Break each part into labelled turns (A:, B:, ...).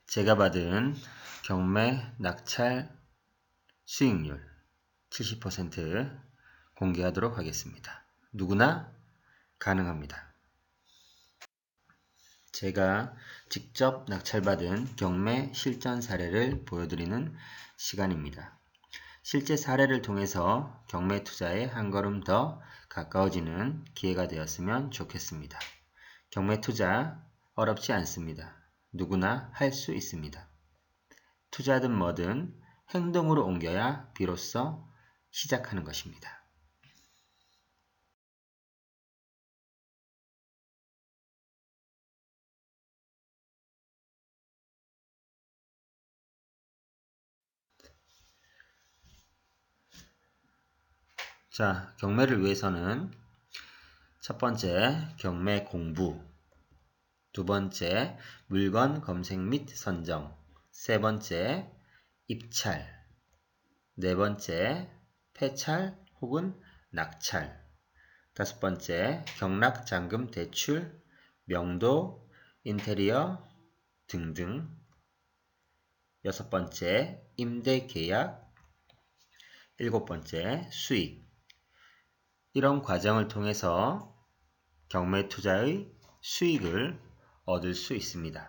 A: 제가 받은 경매 낙찰 수익률 70% 공개하도록 하겠습니다. 누구나 가능합니다. 제가 직접 낙찰받은 경매 실전 사례를 보여드리는 시간입니다. 실제 사례를 통해서 경매 투자에 한 걸음 더 가까워지는 기회가 되었으면 좋겠습니다. 경매 투자 어렵지 않습니다. 누구나 할 수 있습니다. 투자든 뭐든 행동으로 옮겨야 비로소 시작하는 것입니다. 자, 경매를 위해서는 첫 번째, 경매 공부, 두 번째, 물건 검색 및 선정, 세 번째, 입찰, 네 번째, 폐찰 혹은 낙찰, 다섯 번째, 경락 잔금 대출, 명도, 인테리어 등등, 여섯 번째, 임대 계약, 일곱 번째, 수익. 이런 과정을 통해서 경매 투자의 수익을 얻을 수 있습니다.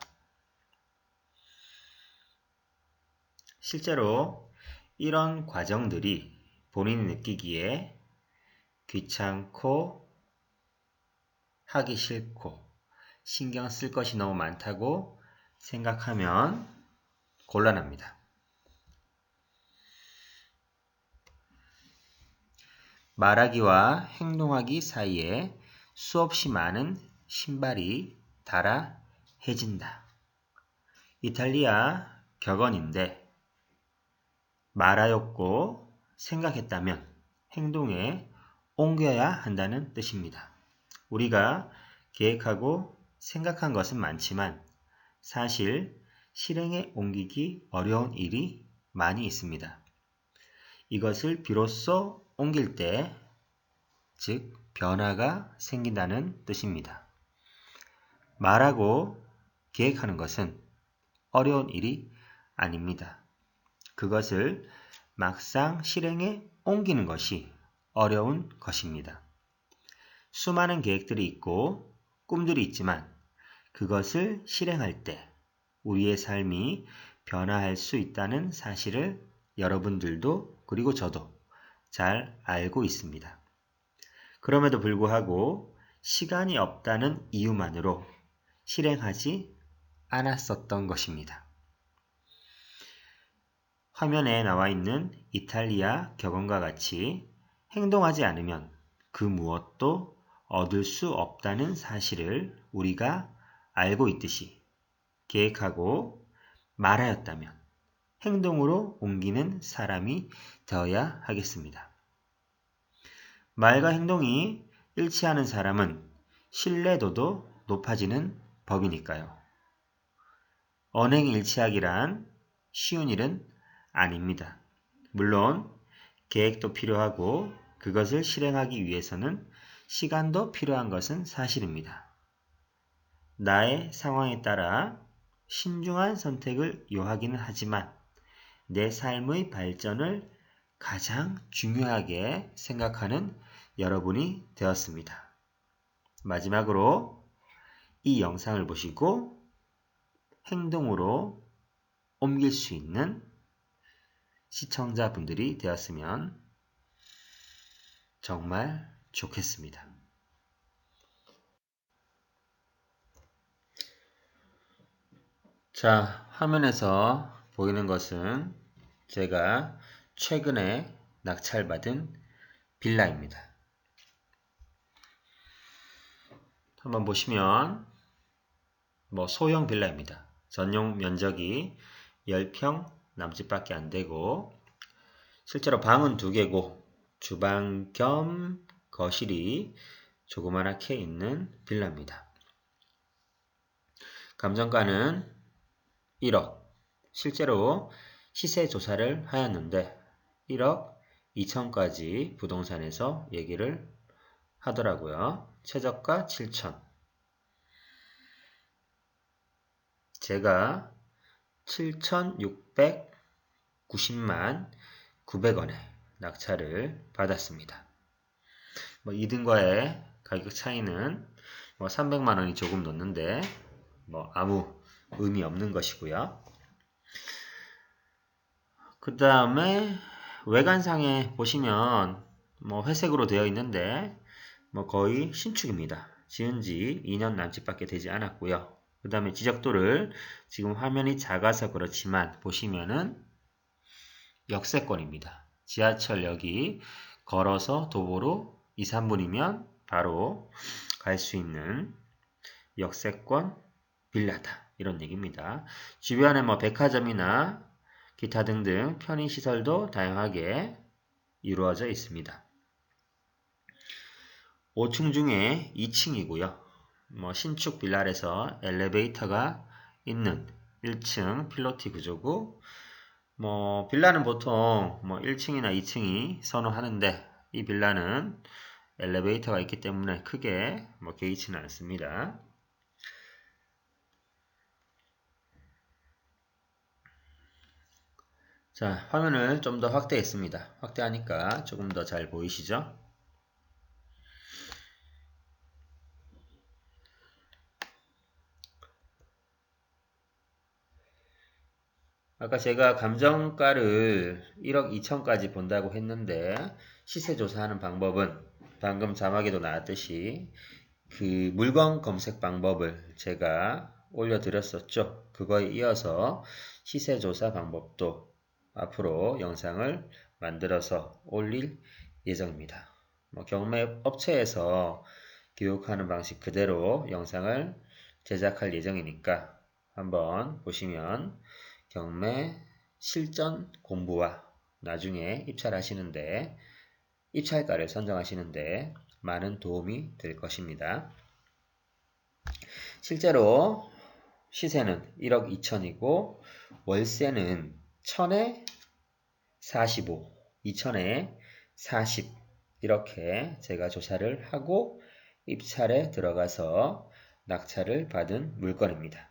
A: 실제로 이런 과정들이 본인이 느끼기에 귀찮고 하기 싫고 신경 쓸 것이 너무 많다고 생각하면 곤란합니다. 말하기와 행동하기 사이에 수없이 많은 신발이 달아해진다. 이탈리아 격언인데 말하였고 생각했다면 행동에 옮겨야 한다는 뜻입니다. 우리가 계획하고 생각한 것은 많지만 사실 실행에 옮기기 어려운 일이 많이 있습니다. 이것을 비로소 옮길 때, 즉 변화가 생긴다는 뜻입니다. 말하고 계획하는 것은 어려운 일이 아닙니다. 그것을 막상 실행에 옮기는 것이 어려운 것입니다. 수많은 계획들이 있고 꿈들이 있지만 그것을 실행할 때 우리의 삶이 변화할 수 있다는 사실을 여러분들도 그리고 저도 잘 알고 있습니다. 그럼에도 불구하고 시간이 없다는 이유만으로 실행하지 않았었던 것입니다. 화면에 나와 있는 이탈리아 격언과 같이 행동하지 않으면 그 무엇도 얻을 수 없다는 사실을 우리가 알고 있듯이 계획하고 말하였다면 행동으로 옮기는 사람이 되어야 하겠습니다. 말과 행동이 일치하는 사람은 신뢰도도 높아지는 법이니까요. 언행일치하기란 쉬운 일은 아닙니다. 물론 계획도 필요하고 그것을 실행하기 위해서는 시간도 필요한 것은 사실입니다. 나의 상황에 따라 신중한 선택을 요하기는 하지만 내 삶의 발전을 가장 중요하게 생각하는 여러분이 되었습니다. 마지막으로 이 영상을 보시고 행동으로 옮길 수 있는 시청자분들이 되었으면 정말 좋겠습니다. 자, 화면에서 보이는 것은 제가 최근에 낙찰받은 빌라입니다. 한번 보시면 소형 빌라입니다. 전용 면적이 10평 남짓밖에 안 되고 실제로 방은 2개고 주방 겸 거실이 조그맣게 있는 빌라입니다. 감정가는 1억. 실제로 시세 조사를 하였는데 1억 2천까지 부동산에서 얘기를 하더라고요. 최저가 7천. 제가 7,690만 900원에 낙찰을 받았습니다. 2등과의 가격 차이는 300만 원이 조금 넘는데 아무 의미 없는 것이고요. 그 다음에 외관상에 보시면 회색으로 되어 있는데 거의 신축입니다. 지은 지 2년 남짓밖에 되지 않았고요. 그 다음에 지적도를 지금 화면이 작아서 그렇지만 보시면은 역세권입니다. 지하철역이 걸어서 도보로 2, 3분이면 바로 갈 수 있는 역세권 빌라다. 이런 얘기입니다. 주변에 백화점이나 기타 등등 편의시설도 다양하게 이루어져 있습니다. 5층 중에 2층이고요. 신축 빌라에서 엘리베이터가 있는 1층 필로티 구조고 빌라는 보통 1층이나 2층이 선호하는데 이 빌라는 엘리베이터가 있기 때문에 크게 개의치는 않습니다. 자, 화면을 좀 더 확대했습니다. 확대하니까 조금 더 잘 보이시죠? 아까 제가 감정가를 1억 2천까지 본다고 했는데 시세 조사하는 방법은 방금 자막에도 나왔듯이 그 물건 검색 방법을 제가 올려드렸었죠. 그거에 이어서 시세 조사 방법도 앞으로 영상을 만들어서 올릴 예정입니다. 경매 업체에서 교육하는 방식 그대로 영상을 제작할 예정이니까 한번 보시면 경매 실전 공부와 나중에 입찰하시는데 입찰가를 선정하시는데 많은 도움이 될 것입니다. 실제로 시세는 1억 2천이고 월세는 1000에 45, 2000에 40 이렇게 제가 조사를 하고 입찰에 들어가서 낙찰을 받은 물건입니다.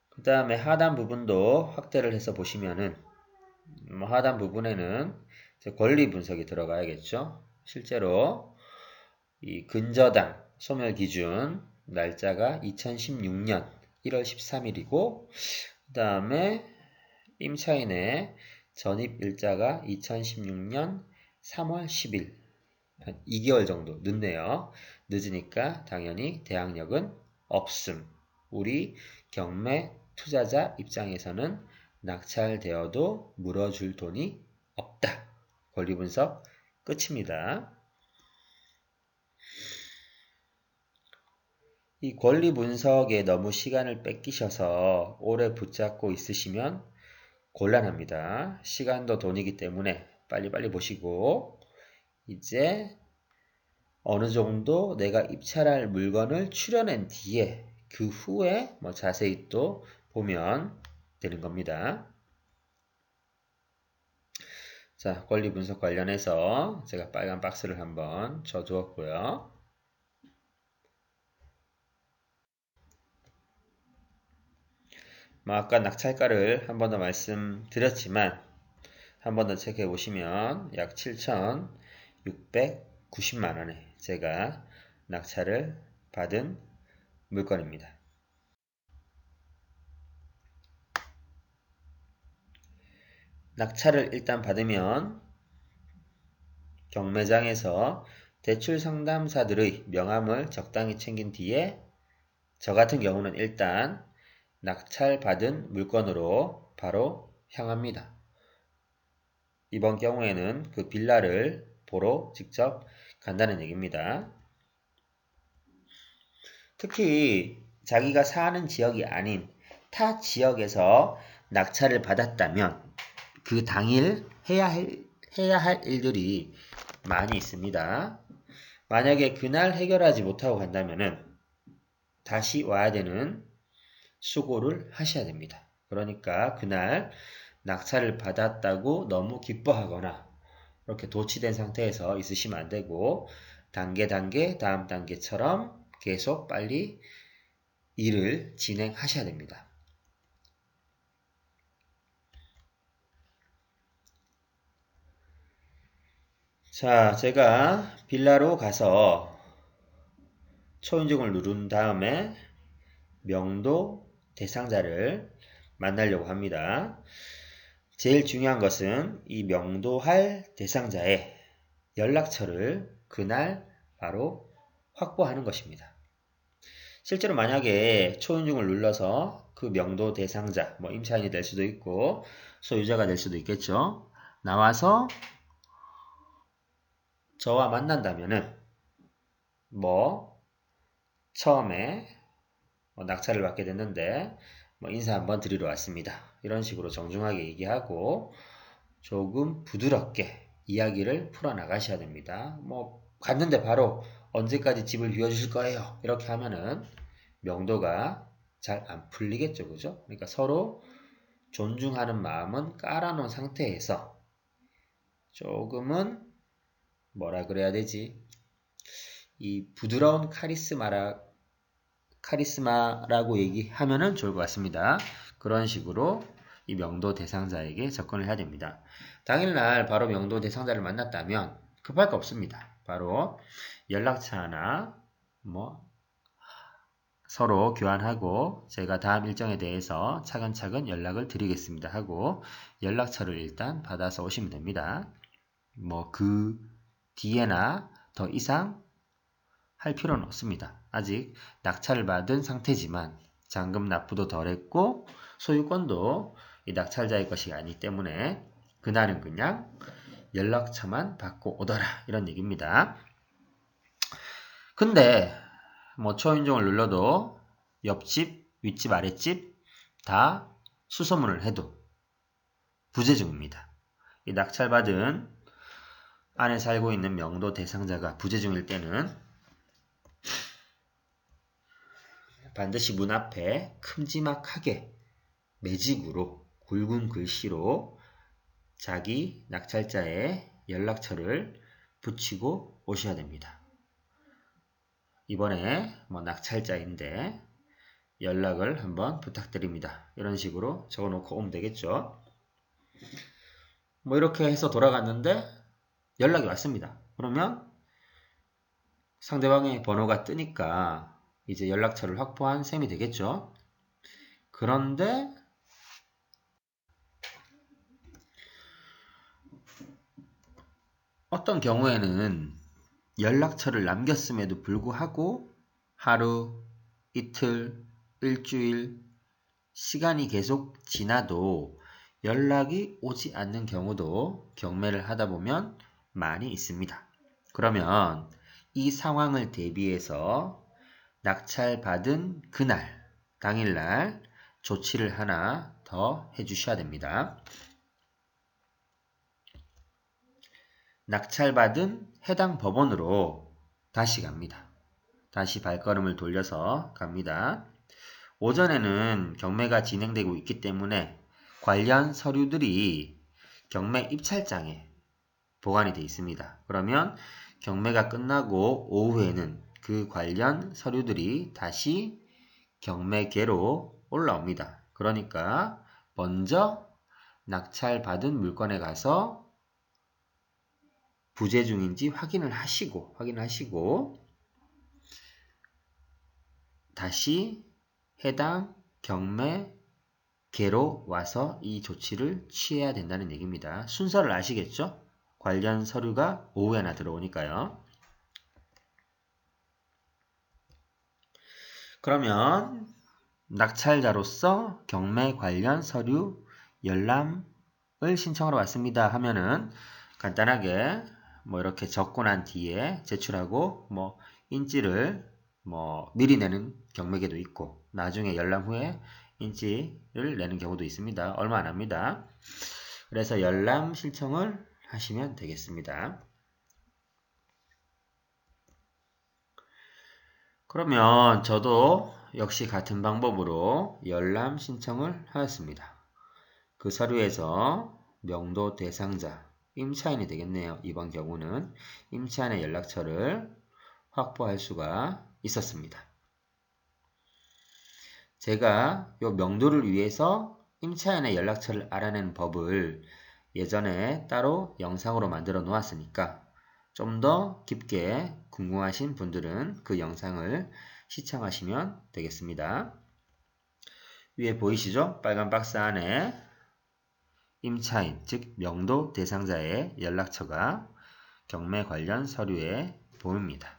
A: 그 다음에 하단 부분도 확대를 해서 보시면은 하단 부분에는 권리 분석이 들어가야겠죠. 실제로 이 근저당 소멸 기준 날짜가 2016년 1월 13일이고 그 다음에 임차인의 전입 일자가 2016년 3월 10일 한 2개월 정도 늦네요. 늦으니까 당연히 대항력은 없음. 우리 경매 투자자 입장에서는 낙찰되어도 물어줄 돈이 없다. 권리 분석 끝입니다. 이 권리 분석에 너무 시간을 뺏기셔서 오래 붙잡고 있으시면 곤란합니다. 시간도 돈이기 때문에 빨리빨리 보시고 이제 어느 정도 내가 입찰할 물건을 추려낸 뒤에 그 후에 자세히 또 보면 되는 겁니다. 자, 권리 분석 관련해서 제가 빨간 박스를 한번 쳐두었고요. 아까 낙찰가를 한 번 더 말씀드렸지만 한 번 더 체크해 보시면 약 7,690만원에 제가 낙찰을 받은 물건입니다. 낙찰을 일단 받으면 경매장에서 대출 상담사들의 명함을 적당히 챙긴 뒤에 저 같은 경우는 일단 낙찰받은 물건으로 바로 향합니다. 이번 경우에는 그 빌라를 보러 직접 간다는 얘기입니다. 특히 자기가 사는 지역이 아닌 타 지역에서 낙찰을 받았다면 그 당일 해야 할 일들이 많이 있습니다. 만약에 그날 해결하지 못하고 간다면은 다시 와야 되는 수고를 하셔야 됩니다. 그러니까 그날 낙찰을 받았다고 너무 기뻐하거나 이렇게 도취된 상태에서 있으시면 안 되고 단계 다음 단계처럼 계속 빨리 일을 진행하셔야 됩니다. 자, 제가 빌라로 가서 초인종을 누른 다음에 명도 대상자를 만나려고 합니다. 제일 중요한 것은 이 명도할 대상자의 연락처를 그날 바로 확보하는 것입니다. 실제로 만약에 초인종을 눌러서 그 명도 대상자, 뭐 임차인이 될 수도 있고 소유자가 될 수도 있겠죠. 나와서 저와 만난다면은 뭐 처음에 낙찰을 받게 됐는데 뭐 인사 한번 드리러 왔습니다. 이런 식으로 정중하게 얘기하고 조금 부드럽게 이야기를 풀어나가셔야 됩니다. 뭐 갔는데 바로 언제까지 집을 비워주실 거예요? 이렇게 하면은 명도가 잘 안 풀리겠죠. 그죠? 그러니까 서로 존중하는 마음은 깔아놓은 상태에서 조금은 뭐라 그래야 되지? 이 부드러운 카리스마라고 얘기하면은 좋을 것 같습니다. 그런 식으로 이 명도 대상자에게 접근을 해야 됩니다. 당일날 바로 명도 대상자를 만났다면 급할 거 없습니다. 바로 연락처나 뭐 서로 교환하고 제가 다음 일정에 대해서 차근차근 연락을 드리겠습니다 하고 연락처를 일단 받아서 오시면 됩니다. 뭐 그 뒤에나 더 이상 할 필요는 없습니다. 아직 낙찰을 받은 상태지만 잔금 납부도 덜 했고 소유권도 이 낙찰자의 것이 아니기 때문에 그날은 그냥 연락처만 받고 오더라 이런 얘기입니다. 근데 뭐 초인종을 눌러도 옆집, 윗집, 아랫집 다 수소문을 해도 부재중입니다. 이 낙찰받은 안에 살고 있는 명도 대상자가 부재중일 때는 반드시 문 앞에 큼지막하게 매직으로 굵은 글씨로 자기 낙찰자의 연락처를 붙이고 오셔야 됩니다. 이번에 뭐 낙찰자인데 연락을 한번 부탁드립니다. 이런 식으로 적어놓고 오면 되겠죠. 뭐 이렇게 해서 돌아갔는데 연락이 왔습니다. 그러면 상대방의 번호가 뜨니까 이제 연락처를 확보한 셈이 되겠죠. 그런데 어떤 경우에는 연락처를 남겼음에도 불구하고 하루, 이틀, 일주일 시간이 계속 지나도 연락이 오지 않는 경우도 경매를 하다 보면 많이 있습니다. 그러면 이 상황을 대비해서 낙찰받은 그날, 당일날 조치를 하나 더 해주셔야 됩니다. 낙찰받은 해당 법원으로 다시 갑니다. 다시 발걸음을 돌려서 갑니다. 오전에는 경매가 진행되고 있기 때문에 관련 서류들이 경매 입찰장에 보관이 되어 있습니다. 그러면 경매가 끝나고 오후에는 그 관련 서류들이 다시 경매계로 올라옵니다. 그러니까 먼저 낙찰받은 물건에 가서 부재중인지 확인을 하시고 다시 해당 경매계로 와서 이 조치를 취해야 된다는 얘기입니다. 순서를 아시겠죠? 관련 서류가 오후에나 들어오니까요. 그러면 낙찰자로서 경매 관련 서류 열람을 신청하러 왔습니다 하면은 간단하게 뭐 이렇게 적고 난 뒤에 제출하고 뭐 인지를 뭐 미리 내는 경매계도 있고 나중에 열람 후에 인지를 내는 경우도 있습니다. 얼마 안 합니다. 그래서 열람 신청을 하시면 되겠습니다. 그러면 저도 역시 같은 방법으로 열람 신청을 하였습니다. 그 서류에서 명도 대상자, 임차인이 되겠네요. 이번 경우는 임차인의 연락처를 확보할 수가 있었습니다. 제가 이 명도를 위해서 임차인의 연락처를 알아내는 법을 예전에 따로 영상으로 만들어 놓았으니까 좀 더 깊게 궁금하신 분들은 그 영상을 시청하시면 되겠습니다. 위에 보이시죠? 빨간 박스 안에 임차인, 즉 명도 대상자의 연락처가 경매 관련 서류에 보입니다.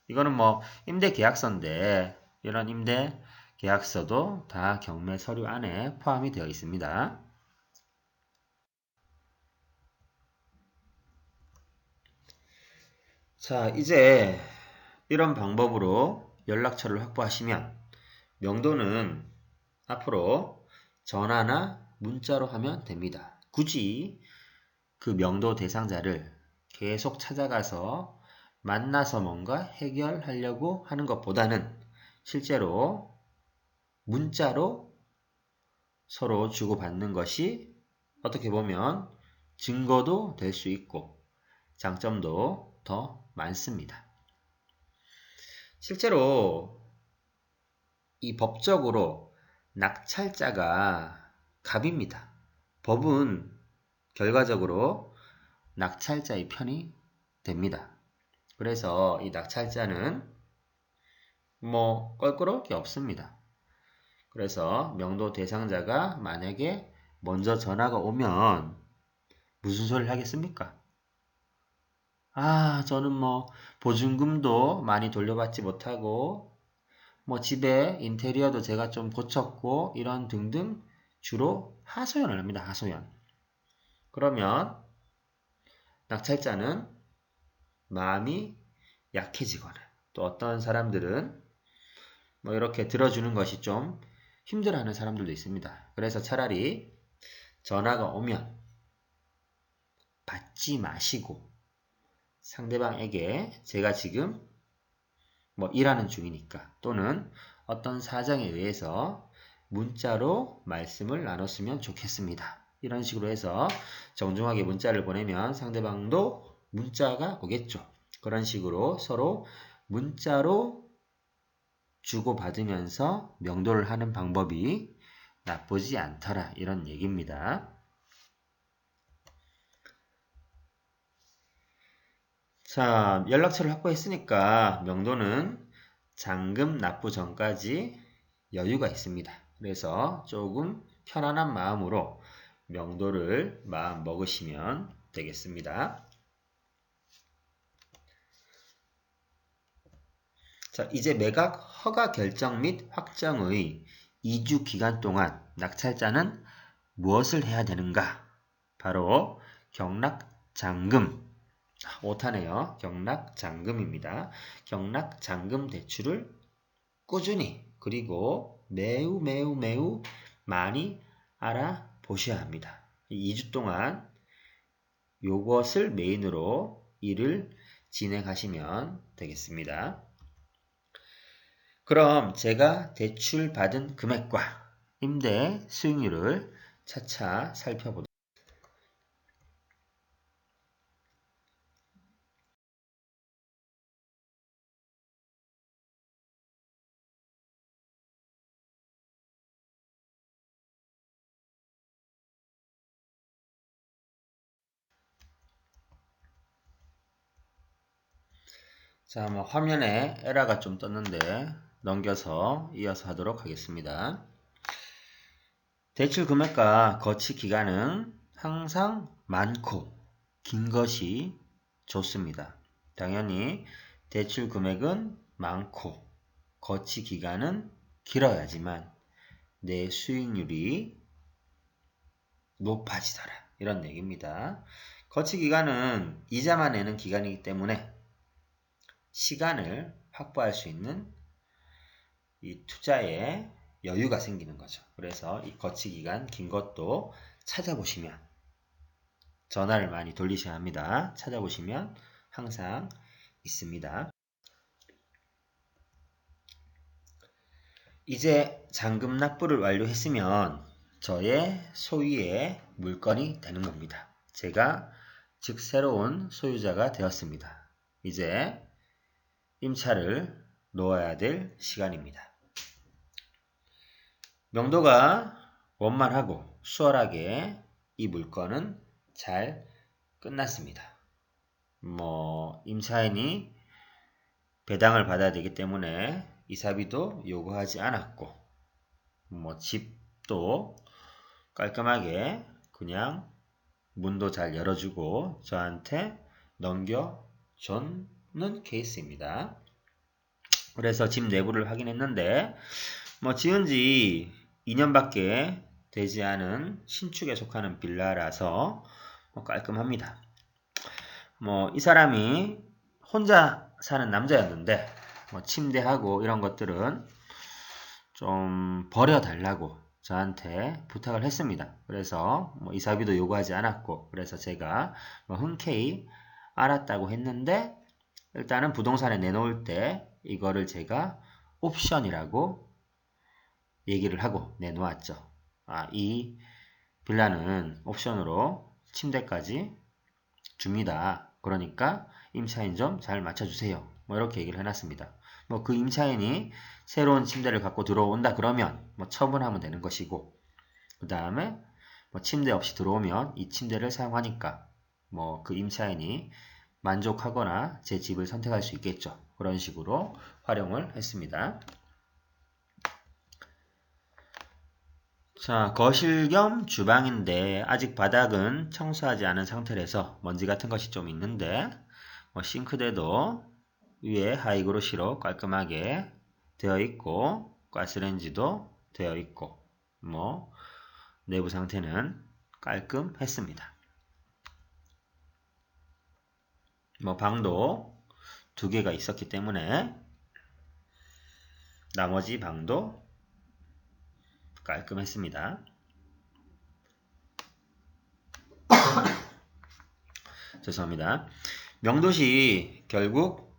A: 이거는 뭐 임대 계약서인데 이런 임대 계약서도 다 경매 서류 안에 포함이 되어 있습니다. 자, 이제 이런 방법으로 연락처를 확보하시면 명도는 앞으로 전화나 문자로 하면 됩니다. 굳이 그 명도 대상자를 계속 찾아가서 만나서 뭔가 해결하려고 하는 것보다는 실제로 문자로 서로 주고받는 것이 어떻게 보면 증거도 될 수 있고 장점도 더 많습니다. 실제로 이 법적으로 낙찰자가 갑입니다. 법은 결과적으로 낙찰자의 편이 됩니다. 그래서 이 낙찰자는 뭐 껄끄러울 게 없습니다. 그래서 명도 대상자가 만약에 먼저 전화가 오면 무슨 소리를 하겠습니까? 아, 저는 뭐 보증금도 많이 돌려받지 못하고 뭐 집에 인테리어도 제가 좀 고쳤고 이런 등등 주로 하소연을 합니다. 하소연. 그러면 낙찰자는 마음이 약해지거나 또 어떤 사람들은 뭐 이렇게 들어주는 것이 좀 힘들어하는 사람들도 있습니다. 그래서 차라리 전화가 오면 받지 마시고 상대방에게 제가 지금 뭐 일하는 중이니까 또는 어떤 사정에 의해서 문자로 말씀을 나눴으면 좋겠습니다. 이런 식으로 해서 정중하게 문자를 보내면 상대방도 문자가 오겠죠. 그런 식으로 서로 문자로 주고받으면서 명도를 하는 방법이 나쁘지 않더라 이런 얘기입니다. 자, 연락처를 확보했으니까 명도는 잔금 납부 전까지 여유가 있습니다. 그래서 조금 편안한 마음으로 명도를 마음 먹으시면 되겠습니다. 자, 이제 매각 허가 결정 및 확정의 2주 기간 동안 낙찰자는 무엇을 해야 되는가? 바로 경락잔금, 오타네요. 경락잔금입니다. 경락잔금 대출을 꾸준히 그리고 매우 많이 알아보셔야 합니다. 2주 동안 이것을 메인으로 일을 진행하시면 되겠습니다. 그럼 제가 대출 받은 금액과 임대 수익률을 차차 살펴보도록 하겠습니다. 자, 뭐 화면에 에러가 좀 떴는데 넘겨서 이어서 하도록 하겠습니다. 대출 금액과 거치 기간은 항상 많고 긴 것이 좋습니다. 당연히 대출 금액은 많고 거치 기간은 길어야지만 내 수익률이 높아지더라. 이런 얘기입니다. 거치 기간은 이자만 내는 기간이기 때문에 시간을 확보할 수 있는 이 투자에 여유가 생기는 거죠. 그래서 이 거치 기간 긴 것도 찾아보시면 전화를 많이 돌리셔야 합니다. 찾아보시면 항상 있습니다. 이제 잔금 납부를 완료했으면 저의 소유의 물건이 되는 겁니다. 제가 즉 새로운 소유자가 되었습니다. 이제 임차를 놓아야 될 시간입니다. 명도가 원만하고 수월하게 이 물건은 잘 끝났습니다. 뭐 임차인이 배당을 받아야 되기 때문에 이사비도 요구하지 않았고, 뭐 집도 깔끔하게 그냥 문도 잘 열어주고 저한테 넘겨줬는 케이스입니다. 그래서 집 내부를 확인했는데 뭐 지은 지 2년밖에 되지 않은 신축에 속하는 빌라라서 뭐 깔끔합니다. 뭐 이 사람이 혼자 사는 남자였는데 뭐 침대하고 이런 것들은 좀 버려달라고 저한테 부탁을 했습니다. 그래서 뭐 이사비도 요구하지 않았고, 그래서 제가 뭐 흔쾌히 알았다고 했는데 일단은 부동산에 내놓을 때 이거를 제가 옵션이라고 얘기를 하고 내놓았죠. 이 빌라는 옵션으로 침대까지 줍니다. 그러니까 임차인 좀 잘 맞춰주세요. 뭐 이렇게 얘기를 해놨습니다. 뭐 그 임차인이 새로운 침대를 갖고 들어온다 그러면 뭐 처분하면 되는 것이고, 그 다음에 뭐 침대 없이 들어오면 이 침대를 사용하니까 뭐 그 임차인이 만족하거나 제 집을 선택할 수 있겠죠. 그런 식으로 활용을 했습니다. 자, 거실 겸 주방인데 아직 바닥은 청소하지 않은 상태라서 먼지 같은 것이 좀 있는데 뭐 싱크대도 위에 하이그로시로 깔끔하게 되어 있고 가스레인지도 되어 있고 뭐 내부 상태는 깔끔했습니다. 뭐 방도 2개가 있었기 때문에 나머지 방도 깔끔했습니다. 죄송합니다. 명도시 결국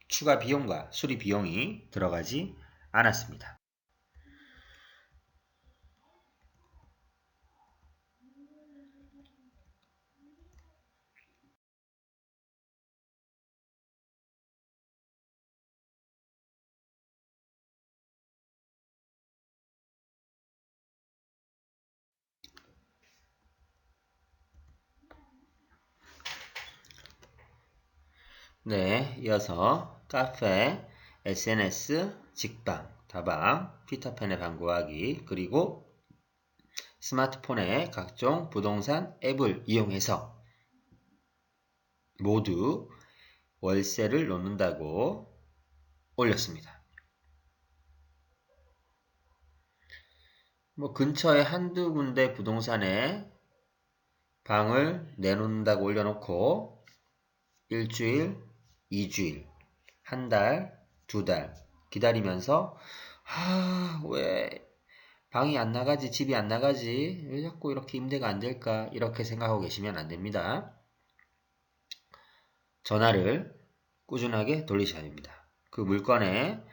A: 추가 비용과 수리 비용이 들어가지 않았습니다. 네, 이어서 카페, SNS, 직방, 다방, 피터팬의 방 구하기, 그리고 스마트폰의 각종 부동산 앱을 이용해서 모두 월세를 놓는다고 올렸습니다. 뭐 근처에 한두 군데 부동산에 방을 내놓는다고 올려놓고 일주일, 2주일, 한 달, 2달 기다리면서 왜 방이 안 나가지, 집이 안 나가지, 왜 자꾸 이렇게 임대가 안 될까 이렇게 생각하고 계시면 안 됩니다. 전화를 꾸준하게 돌리셔야 됩니다. 그 물건에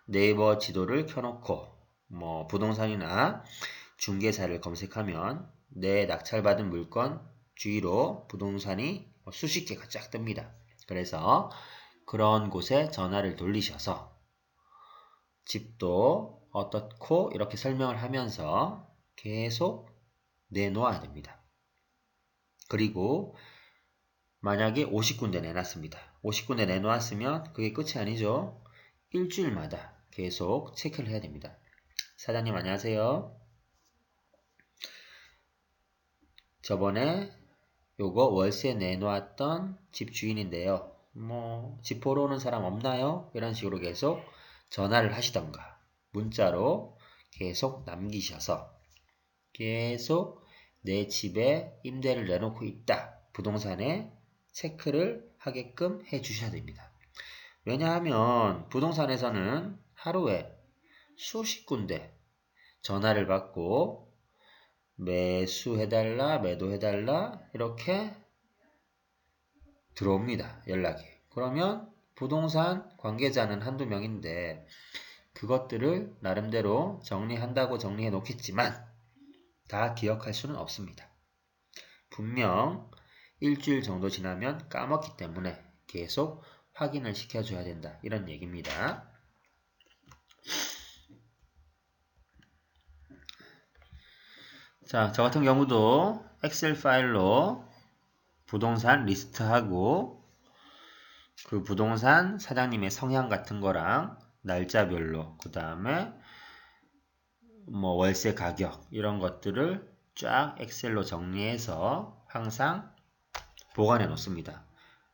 A: 네이버 지도를 켜놓고 뭐 부동산이나 중개사를 검색하면 내 낙찰받은 물건 주위로 부동산이 수십 개가 쫙 뜹니다. 그래서 그런 곳에 전화를 돌리셔서 집도 어떻고 이렇게 설명을 하면서 계속 내놓아야 됩니다. 그리고 만약에 50군데 내놨습니다. 50군데 내놓았으면 그게 끝이 아니죠. 일주일마다 계속 체크를 해야 됩니다. 사장님 안녕하세요. 저번에 요거 월세 내놓았던 집 주인인데요. 뭐 집 보러 오는 사람 없나요? 이런 식으로 계속 전화를 하시던가 문자로 계속 남기셔서 계속 내 집에 임대를 내놓고 있다. 부동산에 체크를 하게끔 해 주셔야 됩니다. 왜냐하면 부동산에서는 하루에 수십 군데 전화를 받고 매수해달라, 매도해달라 이렇게 들어옵니다. 연락이. 그러면 부동산 관계자는 한두 명인데 그것들을 나름대로 정리한다고 정리해 놓겠지만 다 기억할 수는 없습니다. 분명 일주일 정도 지나면 까먹기 때문에 계속 확인을 시켜줘야 된다. 이런 얘기입니다. 자, 저 같은 경우도 엑셀 파일로 부동산 리스트하고 그 부동산 사장님의 성향 같은 거랑 날짜별로, 그 다음에 뭐 월세 가격 이런 것들을 쫙 엑셀로 정리해서 항상 보관해 놓습니다.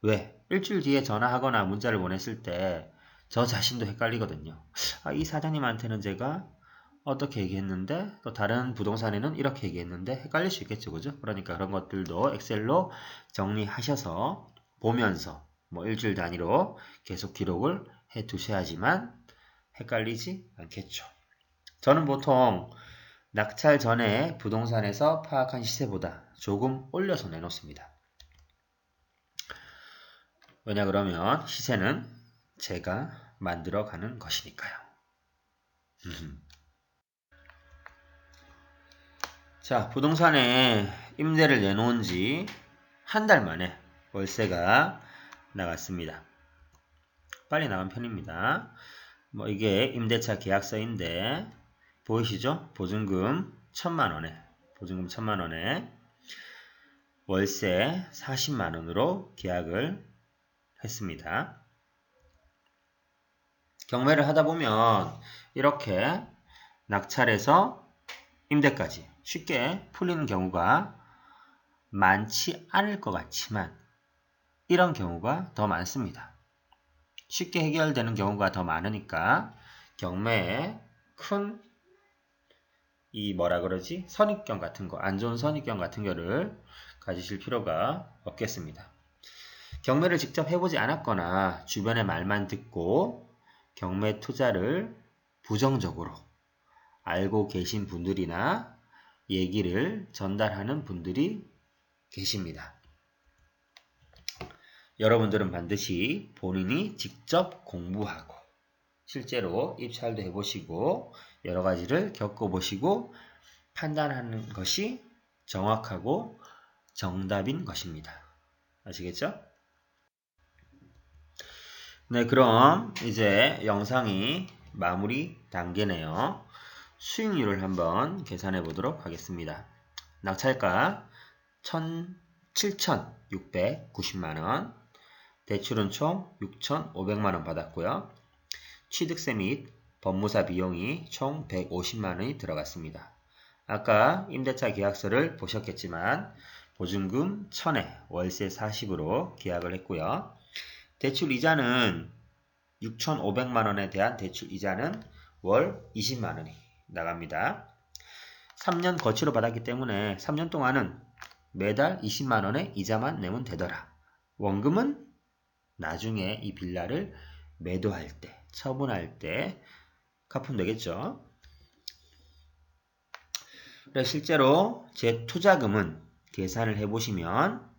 A: 왜? 일주일 뒤에 전화하거나 문자를 보냈을 때 저 자신도 헷갈리거든요. 이 사장님한테는 제가 어떻게 얘기했는데 또 다른 부동산에는 이렇게 얘기했는데 헷갈릴 수 있겠죠. 그죠? 그러니까 그런 것들도 엑셀로 정리하셔서 보면서 뭐 일주일 단위로 계속 기록을 해 두셔야지만 헷갈리지 않겠죠. 저는 보통 낙찰 전에 부동산에서 파악한 시세보다 조금 올려서 내놓습니다. 왜냐 그러면 시세는 제가 만들어가는 것이니까요. 자, 부동산에 임대를 내놓은 지 한 달 만에 월세가 나갔습니다. 빨리 나간 편입니다. 뭐 이게 임대차 계약서인데 보이시죠? 보증금 1000만원에 보증금 1000만원에 월세 40만원으로 계약을 했습니다. 경매를 하다 보면 이렇게 낙찰에서 임대까지 쉽게 풀리는 경우가 많지 않을 것 같지만 이런 경우가 더 많습니다. 쉽게 해결되는 경우가 더 많으니까 경매에 큰 선입견 같은 거, 안 좋은 선입견 같은 거를 가지실 필요가 없겠습니다. 경매를 직접 해보지 않았거나 주변의 말만 듣고 경매 투자를 부정적으로 알고 계신 분들이나 얘기를 전달하는 분들이 계십니다. 여러분들은 반드시 본인이 직접 공부하고 실제로 입찰도 해보시고 여러 가지를 겪어보시고 판단하는 것이 정확하고 정답인 것입니다. 아시겠죠? 네, 그럼 이제 영상이 마무리 단계네요. 수익률을 한번 계산해 보도록 하겠습니다. 낙찰가 7,690만원, 대출은 총 6,500만원 받았고요. 취득세 및 법무사 비용이 총 150만원이 들어갔습니다. 아까 임대차 계약서를 보셨겠지만 보증금 1000에 월세 40으로 계약을 했고요. 대출 이자는 6,500만원에 대한 대출 이자는 월 20만원이 나갑니다. 3년 거치로 받았기 때문에 3년 동안은 매달 20만원의 이자만 내면 되더라. 원금은 나중에 이 빌라를 매도할 때, 처분할 때 갚으면 되겠죠. 그래서 실제로 제 투자금은 계산을 해보시면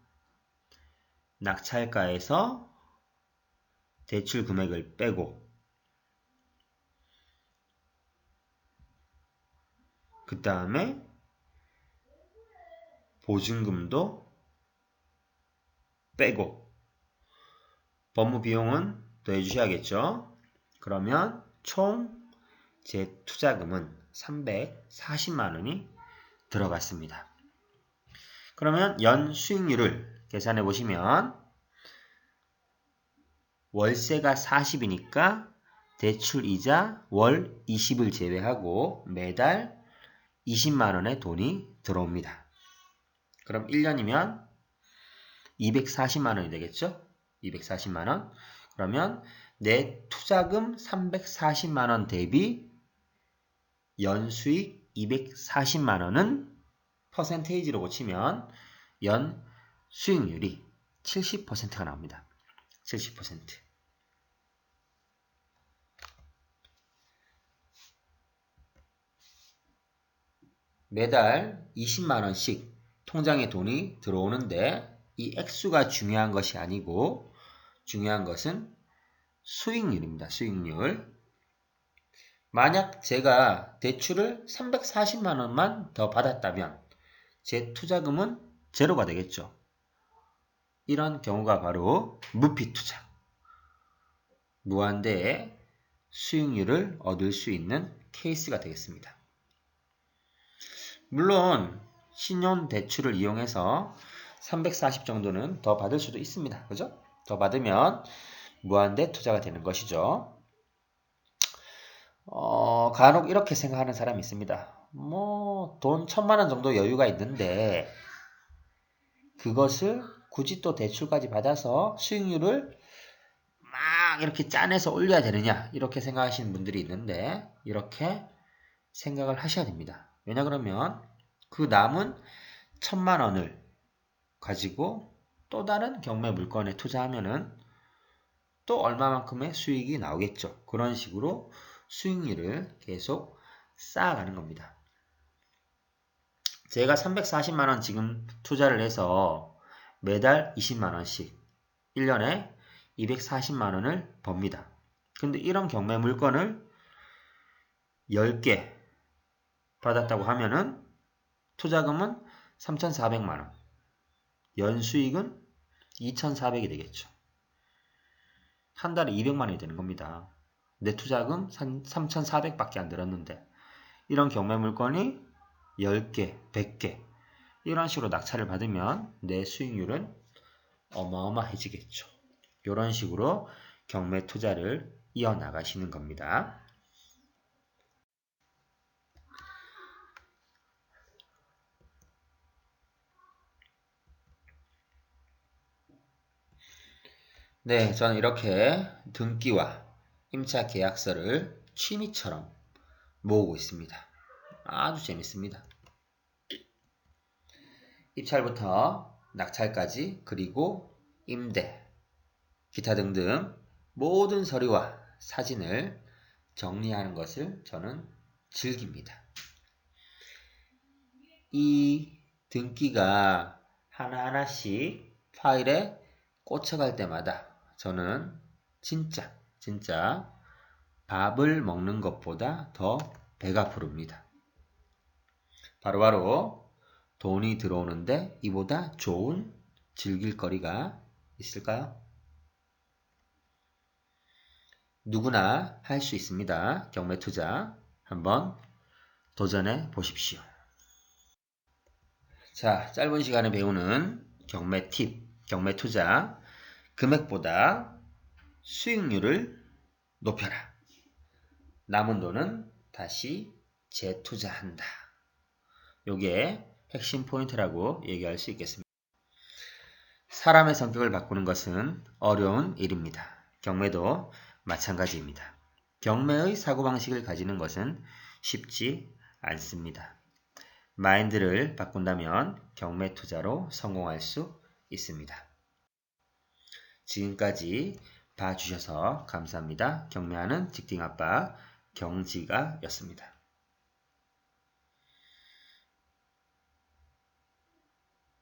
A: 낙찰가에서 대출 금액을 빼고 그 다음에 보증금도 빼고 법무 비용은 더해 주셔야겠죠. 그러면 총 제 투자금은 340만원이 들어갔습니다. 그러면 연 수익률을 계산해 보시면 월세가 40이니까 대출이자 월 20을 제외하고 매달 20만원의 돈이 들어옵니다. 그럼 1년이면 240만원이 되겠죠? 240만원. 그러면 내 투자금 340만원 대비 연수익 240만원은 퍼센테이지로 고치면 연 수익률이 70%가 나옵니다. 70%. 매달 20만원씩 통장에 돈이 들어오는데 이 액수가 중요한 것이 아니고 중요한 것은 수익률입니다. 수익률. 만약 제가 대출을 340만원만 더 받았다면 제 투자금은 제로가 되겠죠. 이런 경우가 바로 무피투자. 무한대의 수익률을 얻을 수 있는 케이스가 되겠습니다. 물론 신용대출을 이용해서 340 정도는 더 받을 수도 있습니다. 그죠? 더 받으면 무한대 투자가 되는 것이죠. 간혹 이렇게 생각하는 사람이 있습니다. 뭐 돈 1,000만 원 정도 여유가 있는데 그것을 굳이 또 대출까지 받아서 수익률을 막 이렇게 짜내서 올려야 되느냐 이렇게 생각하시는 분들이 있는데 이렇게 생각을 하셔야 됩니다. 왜냐 그러면 그 남은 1,000만 원을 가지고 또 다른 경매 물건에 투자하면은 또 얼마만큼의 수익이 나오겠죠. 그런 식으로 수익률을 계속 쌓아가는 겁니다. 제가 340만 원 지금 투자를 해서 매달 20만 원씩 1년에 240만 원을 법니다. 근데 이런 경매 물건을 10개 받았다고 하면은 투자금은 3,400만 원, 연수익은 2,400이 되겠죠. 한 달에 200만 원이 되는 겁니다. 내 투자금 3,400밖에 안 들었는데 이런 경매 물건이 10개, 100개 이런 식으로 낙찰을 받으면 내 수익률은 어마어마해지겠죠. 이런 식으로 경매 투자를 이어나가시는 겁니다. 네, 저는 이렇게 등기와 임차 계약서를 취미처럼 모으고 있습니다. 아주 재밌습니다. 입찰부터 낙찰까지 그리고 임대, 기타 등등 모든 서류와 사진을 정리하는 것을 저는 즐깁니다. 이 등기가 하나하나씩 파일에 꽂혀갈 때마다 저는 진짜 밥을 먹는 것보다 더 배가 부릅니다. 바로바로 돈이 들어오는데 이보다 좋은 즐길 거리가 있을까요? 누구나 할 수 있습니다. 경매 투자 한번 도전해 보십시오. 자, 짧은 시간에 배우는 경매 팁, 경매 투자 금액보다 수익률을 높여라. 남은 돈은 다시 재투자한다. 요게 핵심 포인트라고 얘기할 수 있겠습니다. 사람의 성격을 바꾸는 것은 어려운 일입니다. 경매도 마찬가지입니다. 경매의 사고방식을 가지는 것은 쉽지 않습니다. 마인드를 바꾼다면 경매 투자로 성공할 수 있습니다. 지금까지 봐주셔서 감사합니다. 경매하는 직딩아빠 경지가였습니다.